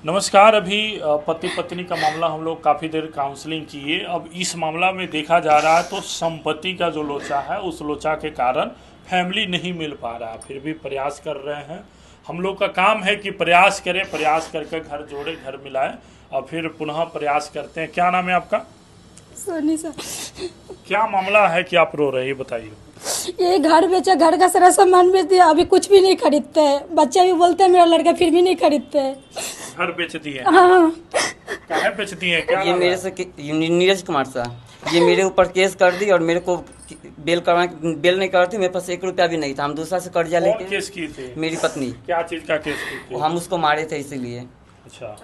नमस्कार। अभी पति पत्नी का मामला हम लोग काफ़ी देर काउंसलिंग किए। अब इस मामला में देखा जा रहा है तो संपत्ति का जो लोचा है उस लोचा के कारण फैमिली नहीं मिल पा रहा है। फिर भी प्रयास कर रहे हैं। हम लोग का काम है कि प्रयास करें, प्रयास करके घर जोड़े, घर मिलाएं और फिर पुनः प्रयास करते हैं। क्या नाम है आपका? सोनी सर। क्या मामला है कि आप रो रहे हैं, ये बताइए। ये घर बेचा, घर का सारा सामान बेच दिया, अभी कुछ भी नहीं खरीदते हैं। बच्चा भी बोलते हैं मेरा लड़का, फिर भी नहीं खरीदते हैं। घर बेच दिए? हाँ। क्या बेच दिए? क्या ये मेरे से नीरज कुमार साहब, ये मेरे ऊपर केस कर दी और मेरे को बेल नहीं करती। मेरे पास 1 रुपया भी नहीं था। हम दूसरा से कर्जा लेके। केस की थी? मेरी पत्नी। क्या चीज का केस की थी? हम उसको मारे थे इसीलिए। अच्छा,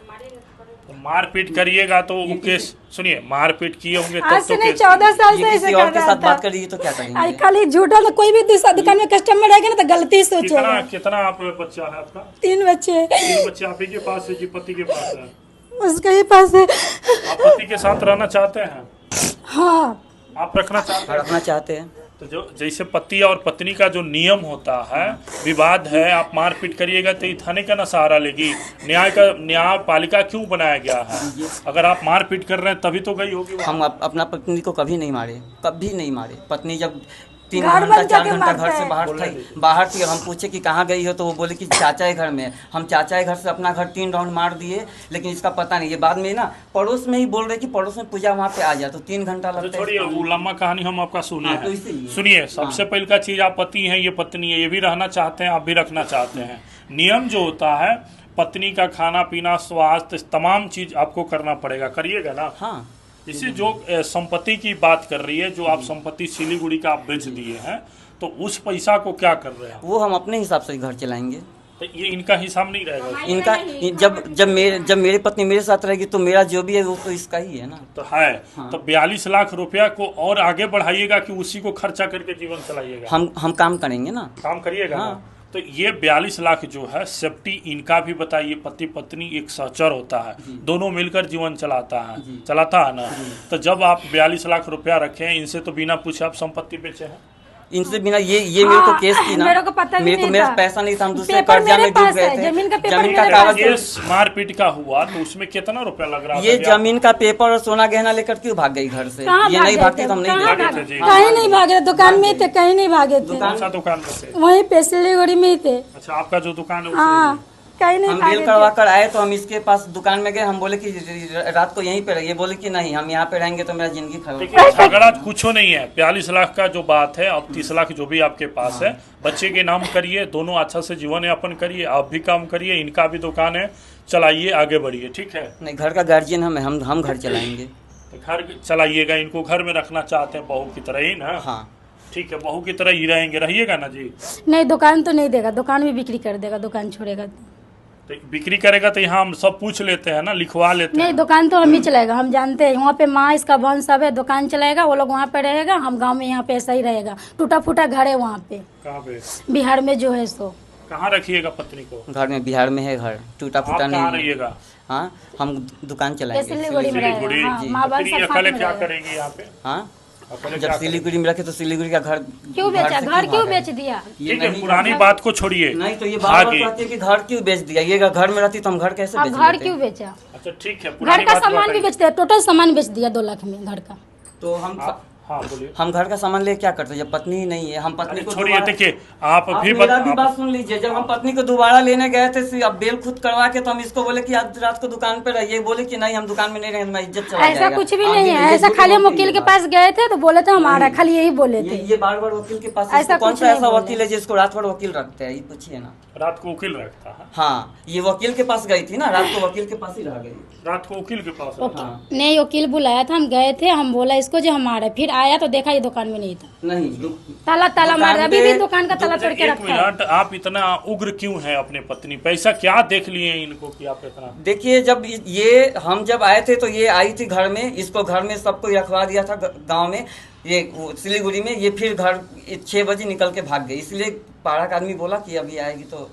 तो मारपीट करिएगा तो वो केस, सुनिए, मारपीट किए होंगे आज तब से तो नहीं, केस 14 साल से ये ऐसे किसी कर और के रहा साथ था। बात करिए तो क्या करेंगे? खाली झूठा ना, कोई भी दुकान में कस्टमर आएगा ना तो गलती कितना सोचेगा। कितना आप बच्चा है आपका? 3 बच्चे। 3 बच्चे आप ही के पास है कि पति के पास है? उसके ही पास है। आप पति के साथ रहना चाहते हैं? हाँ। आप रखना चाहते हैं? रखना चाहते हैं। तो जो जैसे पति और पत्नी का जो नियम होता है, विवाद है, आप मारपीट करिएगा तो ये थाने का ना सहारा लेगी। न्यायपालिका क्यों बनाया गया है? अगर आप मारपीट कर रहे हैं तभी तो गई होगी। हम अपना पत्नी को कभी नहीं मारे, कभी नहीं मारे। पत्नी जब 3 घर घंटा बन 4 जाके घंटा घर से मारता बाहर थी और हम पूछे कि कहाँ गई हो तो वो बोले कि चाचा के घर में। हम चाचा के घर से अपना घर 3 राउंड मार दिए, लेकिन इसका पता नहीं। ये बाद में ना पड़ोस में ही बोल रहे कि पड़ोस में पूजा वहाँ पे आ जा, तो 3 घंटा लगता है। छोड़िए, वो लंबा कहानी हम आपका सुने हाँ, हैं। तो इसीलिए। सुनिए, सबसे पहले का चीज, आप पति हैं, ये पत्नी है, ये भी रहना चाहते हैं, आप भी रखना चाहते हैं। नियम जो होता है, पत्नी का खाना पीना, स्वास्थ्य, तमाम चीज आपको करना पड़ेगा। करिएगा ना? हाँ। इसे जो संपत्ति की बात कर रही है, जो आप संपत्ति सिलीगुड़ी का आप बेच दिए हैं, तो उस पैसा को क्या कर रहे हैं? वो हम अपने हिसाब से घर चलाएंगे। तो ये इनका हिसाब नहीं रहेगा? इनका जब मेरी पत्नी मेरे साथ रहेगी तो मेरा जो भी है वो तो इसका ही है ना। तो है। हाँ। तो 42 लाख रुपया को और आगे बढ़ाइएगा कि उसी को खर्चा करके जीवन चलाइएगा? हम काम करेंगे ना। काम करिएगा हाँ। ना? तो ये 42 लाख जो है, सेफ्टी इनका भी बताइए। पति पत्नी एक सहचर होता है, दोनों मिलकर जीवन चलाता है ना? तो जब आप 42 लाख रुपया रखे हैं, इनसे तो बिना पूछे आप संपत्ति बेचे हैं। इनसे बिना ये मेरे को केस की ना, मेरे को पता भी नहीं मेरा था। पैसा नहीं था। हम दूसरे पेपर कर्जा मेरे में डूब पास गए है, थे। जमीन का पेपर जमीन का मेरे कागज। केस मारपीट का हुआ तो उसमें कितना रुपया लग रहा था? ये जमीन का पेपर और सोना गहना लेकर क्यों भाग गई घर से? कहाँ ये भाग नहीं गए भागती थे? तो हम नहीं कहाँ देते। भागे थे? कहीं नहीं भागे, दुकान में थे, कहीं नहीं भागे थे। कौन सा दुकान में थे? वहीं पे सिलीगुड़ी में ही थे। अच्छा, आपका जो दुकान है हाँ, उसे? कहीं नहीं हम भागे बेल करवा थे। कर आए तो हम इसके पास दुकान में गए। हम बोले कि रात को यहीं पे रहिए। बोले कि नहीं, हम यहाँ पे रहेंगे तो मेरा जिंदगी खराब। देखिए, झगड़ा कुछ नहीं है। 42 लाख का जो बात है, अब 30 लाख जो भी आपके पास है, बच्चे के नाम करिए, दोनों अच्छा से जीवन यापन करिए, आप भी काम करिए, इनका भी दुकान है, चलाइए, आगे बढ़िए। ठीक है? नहीं, घर का गार्जियन हम घर चलाएंगे। तो घर चलाइएगा। इनको घर में रखना चाहते हैं बहू की तरह ही ना? हाँ। ठीक है, बहू की तरह ही रहेंगे, रहिएगा ना जी? नहीं, दुकान तो नहीं देगा, दुकान भी बिक्री कर देगा, दुकान छोड़ेगा। तो बिक्री करेगा तो यहाँ हम सब पूछ लेते हैं ना, लिखवा लेते नहीं, हैं। दुकान तो हम ही चलाएगा, हम जानते हैं। वहाँ पे माँ, इसका बहन सब है, दुकान चलाएगा, वो लोग वहाँ पे रहेगा, हम गांव में यहाँ पे ऐसा ही रहेगा। टूटा फूटा घर है वहाँ पे, कहाँ पे? बिहार में जो है सो। कहाँ रखिएगा पत्नी को? घर में, बिहार में है घर, टूटा आप फूटा कहाँ नहीं। रहिएगा? हाँ, हम दुकान चलाएंगे सिलीगुड़ी में रहेगा। सिलीगुड़ी। हाँ, माँ बाप पत्नी सब साथ अकेले में क्या रहेगा। करेंगे यहाँ पे? हाँ, अकेले जब क्या सिलीगुड़ी में रखे तो सिलीगुड़ी का घर क्यों बेचा? से घर क्यों भागा? बेच दिया? ये ठीक है, नहीं, पुरानी बात को छोड़िए। नहीं तो ये बार बार आगे। कहती है कि घर क्यों बेच दिया। ये घर में रहती तो हम घर कैसे आप बेच घर लेते? क्यों बेचा? अच्छा, ठीक है, घर पुरानी का बात सामान भी बताइए। बेच दिया, टोटल सामान बेच दिया 2 लाख में घर का। तो हम हाँ, बोलिए। हम घर का सामान ले क्या करते? जब पत्नी ही नहीं है, हम पत्नी को छोड़िए। दोबारा- देखिए, आप आप भी मेरा भी बात सुन लीजिए। जब हम पत्नी को दोबारा लेने गए थे, अब बेल खुद करवा के, तो हम इसको बोले कि आज रात को दुकान पे रहिए। बोले कि नहीं, हम दुकान में नहीं रहेंगे, हमारी इज्जत चला ऐसा जाएगा। कुछ भी आप नहीं ये है, ऐसा झूठ खाली हम बोलती वकील है के बात। पास गए थे तो बोले थे हम आ रहे, खाली यही बोले थे। ये बार बार वकील के पास, ऐसा इसको कौन कुछ सा नहीं ऐसा बोले। वकील है जिसको रात भर वकील रखते हैं? ये पूछिए ना। रात को वकील रखता है? हाँ, ये वकील के पास गई थी ना, रात को वकील के पास ही रह गई। रात को वकील के पास? हाँ। नहीं, वकील बुलाया था, हम गए थे, हम बोला इसको जो हम आ रहे, फिर आया तो देखा ये दुकान में नहीं था। नहीं, ताला ताला मार दिया, अभी भी दुकान का ताला तोड़ के एक रखा है। मिनट, आप इतना उग्र क्यों हैं अपने पत्नी? पैसा क्या देख लिए हैं इनको कि आप इतना? देखिए, हम जब आए थे तो ये आई थी घर में, इसको घर में सबको रखवा दिया था गांव में, ये सिलीगुड़ी में। ये फिर घर 6 बजे निकल के भाग गई, इसलिए पाड़ा का आदमी बोला कि अभी आएगी तो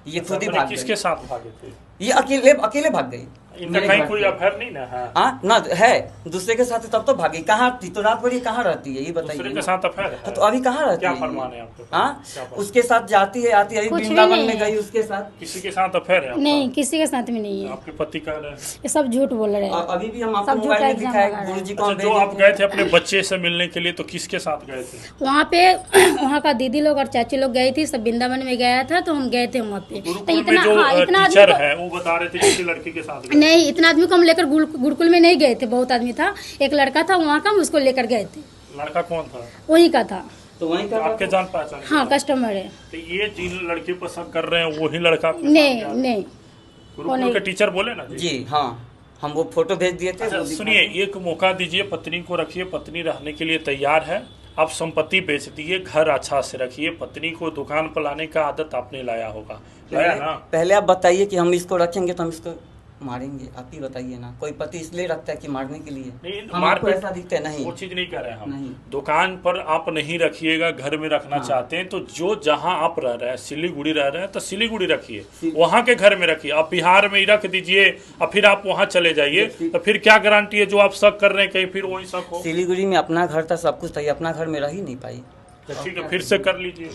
ये खुद ही भाग किसके गई। साथ भागे थे? ये अकेले भाग गई। इनका मेरे कहीं घर कोई पे। अफेयर नहीं ना है? हाँ ना है, दूसरे के साथ तब तो भागी। कहाँ थी तो रात भर ये कहाँ रहती है ये दूसरे बताइए के ना। साथ अफेयर है? तो अभी कहाँ रहती क्या है फरमान ये? है आपके? हाँ क्या फरमान? उसके साथ जाती है आती है, अभी कुछ भी वृंदावन नहीं में है। गई उसके साथ। किसी के साथ अफेयर है आपका? नहीं, किसी के साथ में नहीं है, आपके पति कह रहे हैं। ये सब झूठ बोल रहे और हैं। अभी भी हम आपको सब मोबाइल झूठा में एग्जाम दिखाए लगा रहे हैं। गुरुजी को अच्छा, हम जो भेजे आप थे। गए थे अपने बच्चे से मिलने के लिए तो किसके साथ गए थे? वहाँ पे वहाँ का दीदी लोग और चाची लोग गई थी, सब वृंदावन में गया था तो हम गए थे वहाँ पे। तो गुरुकुल में इतना जो इतना आदमी टीचर को है वो बता रहे थे किसी लड़की के साथ गए। नहीं, इतना आदमी को हम लेकर गुरुकुल में नहीं गए थे, बहुत आदमी था, एक लड़का था वहाँ का, हम उसको लेकर गए थे, लड़का कौन था? वही का था। तो वहीं का आपके जान पहचान के हाँ, था? कस्टमर है। तो ये जिन लड़की पसंद कर रहे हैं वही लड़का आपके साथ नहीं गया? नहीं, गुरुकुल नहीं। के टीचर बोले ना जी? जी हाँ, हम वो फोटो भेज दिए थे। अच्छा वो दिखा सुनिए, दें। एक मौका दीजिए, पत्नी को रखिए, पत्नी रहने के लिए तैयार है। आप संपत्ति बेच दिए, घर अच्छा से रखिए, पत्नी को दुकान पर लाने का आदत आपने लाया होगा, लाया ना? पहले आप बताइए कि हम इसको रखेंगे तो हम इसको मारेंगे, आप ही बताइए ना। कोई पति इसलिए रखता है कि मारने के लिए? नहीं, हम मार आपको पीट- ऐसा दिखते हैं? नहीं वो चीज नहीं कर रहे हैं हम। नहीं। दुकान पर आप नहीं रखिएगा, घर में रखना हाँ। चाहते हैं तो जो जहां आप रह रहे हैं, सिलीगुड़ी रह रहे हैं तो सिलीगुड़ी रखिए, सिल- वहां के घर में रखिए। आप बिहार में ही रख दीजिए और फिर आप वहां चले जाइए, तो फिर क्या गारंटी है जो आप शक कर रहे हैं कहीं फिर वही शक हो? सिलीगुड़ी में अपना घर था, सब कुछ था, ये अपना घर में रह ही नहीं पाई। तो ठीक है, फिर से कर लीजिए।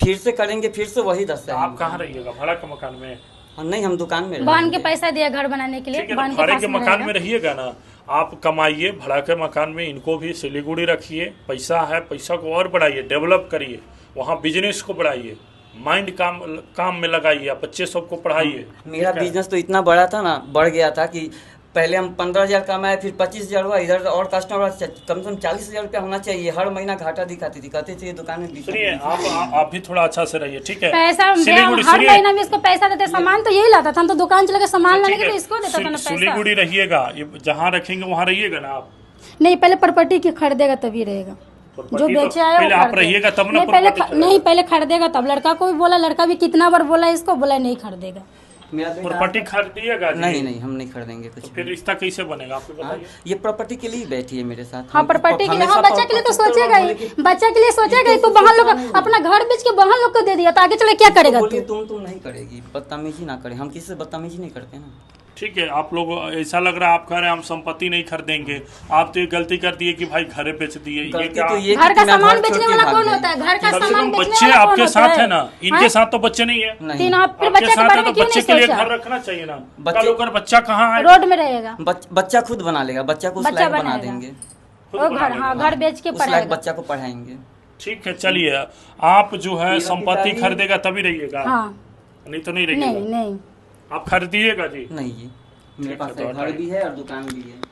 फिर से करेंगे, फिर से वही दस तो आप कहाँ रहिएगा? भाड़ा के मकान में? नहीं, हम दुकान में बहन के रहेंगे। पैसा दिया घर बनाने के लिए, ठीक है, बहन तो के भाड़े पास के में मकान में रहेगा। रहिएगा ना, आप कमाइए भाड़ा के मकान में, इनको भी सिलीगुड़ी रखिए, पैसा है, पैसा को और बढ़ाइए, डेवलप करिए, वहाँ बिजनेस को बढ़ाइए, माइंड काम में लगाइए, आप बच्चे सबको पढ़ाइए। मेरा ठीक है? बिजनेस तो इतना बड़ा था ना, बढ़ गया था कि पहले हम 15,000 कमाए, फिर 25,000 हुआ, इधर और कस्टमर कम से कम 40,000 रुपया होना चाहिए। हर महीना घाटा दिखाती थी, कहते थे ये दुकान में बिक सुनिए, आप भी थोड़ा अच्छा से रहिए, ठीक है? पैसा हम सिलीगुड़ी हर सुनिए, महीना में इसको पैसा देते, सामान तो यही लाता था, हम तो दुकान चले के सामान लाने ठीक के है, लिए इसको देता था ना पैसा। सिलीगुड़ी रहिएगा, ये जहाँ रखेंगे वहाँ रहिएगा ना आप? नहीं, पहले प्रॉपर्टी की खरीदेगा तभी रहेगा, जो प्रॉपर्टी तो बेचे आया पहले वो आप खरीदे। रहिएगा तब ना नहीं, पहले प्रॉपर्टी चलेगा। नहीं, पहले खरीदेगा तब। लड़का को भी बोला, लड़का भी कितना बार बोला इसको, बोला नहीं खरीदेगा। मेरा बेटा- प्रॉपर्टी खरीदिएगा जी? नहीं नहीं, हम नहीं खरीदेंगे कुछ तो फिर रिश्ता कैसे बनेगा आपको हाँ, बताइए? ये प्रॉपर्टी के लिए ही बैठी है मेरे साथ। हाँ, हम- प्रॉपर्टी के लिए, हमेशा हाँ, बच्चा के लिए तो 75 सोचेगा बोले ही, कि- बच्चा के लिए सोचेगा ही। तो बहन लोग अपना घर बेच के बहन लोग को दे दिया, तो आगे चले क्या करेगा बोलिए तू? तुम नहीं करेगी, बदतमीजी ना करे। हम किसी से बदतमीजी नहीं करते ना। ठीक है, आप लोग ऐसा लग रहा है आप कह रहे हैं हम संपत्ति नहीं खरीदेंगे, आप तो ये गलती कर दिए कि भाई घरे बेच दिए, ये गलती क्या? तो ये घर कि का मैं सामान घर छोड़ बेचने के वाला भाग कौन गई। होता है? घर का कम से सामान कम बेचने बच्चे वाला कौन आपके होता साथ है ना, इनके हाँ? साथ तो बच्चे नहीं है। नहीं। तीन आप फिर आपके बच्चे के साथ बारे है में तो क्यों बच्चे नहीं के लिए सोचा? घर रखना चाहिए ना। बच्चे- कल अगर बच्चा कहाँ है? रोड में रहेगा, बच्चा खुद बना लेगा, बच्चा को उस बच्चा लायक बना बनाएगा। देंगे, खुद वो बना घर, लेगा। हाँ, घर बेच के उस लायक पढ़ाएगा। बच्चा को पढ़ाएंगे। ठीक है, चलिए, आप जो है मेरा संपत्ति पिताजी- खरीदेगा तभी रहिएगा, हाँ, नहीं तो नहीं नहीं रहिएगा। नहीं, आप खरीदिएगा जी? नहीं जी, मेरे ठीक है, पास तो घर भी है और दुकान भी है।